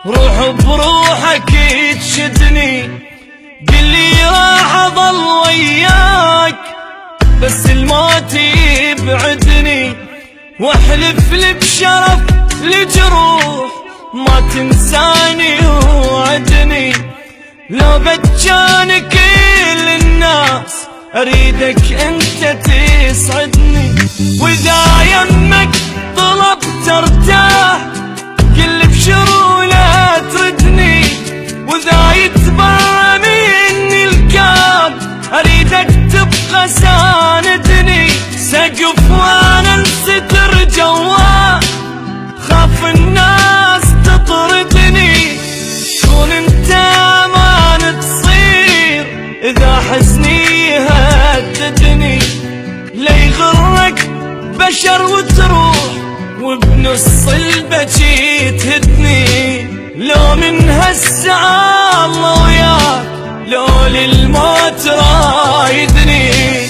روح بروحك تشدني، قلي راح اظل وياك بس الموت يبعدني، واحلف لك بشرف لجروح ما تنساني وعدني. لو بتجاني كل الناس اريدك انت تسعدني، واذا يمك طلبت ارتاح كل بشروله تردني، واذا يتبرى مني الكاب اريدك تبقى ساندني. سقف وانا انستر جواه خاف الناس تطردني، كون انت امان تصير اذا حزني يهددني. لا يغرك بشر وتروح وبنص البجي تهدني، لو من هالساعة الله وياك لو للموت رايدني.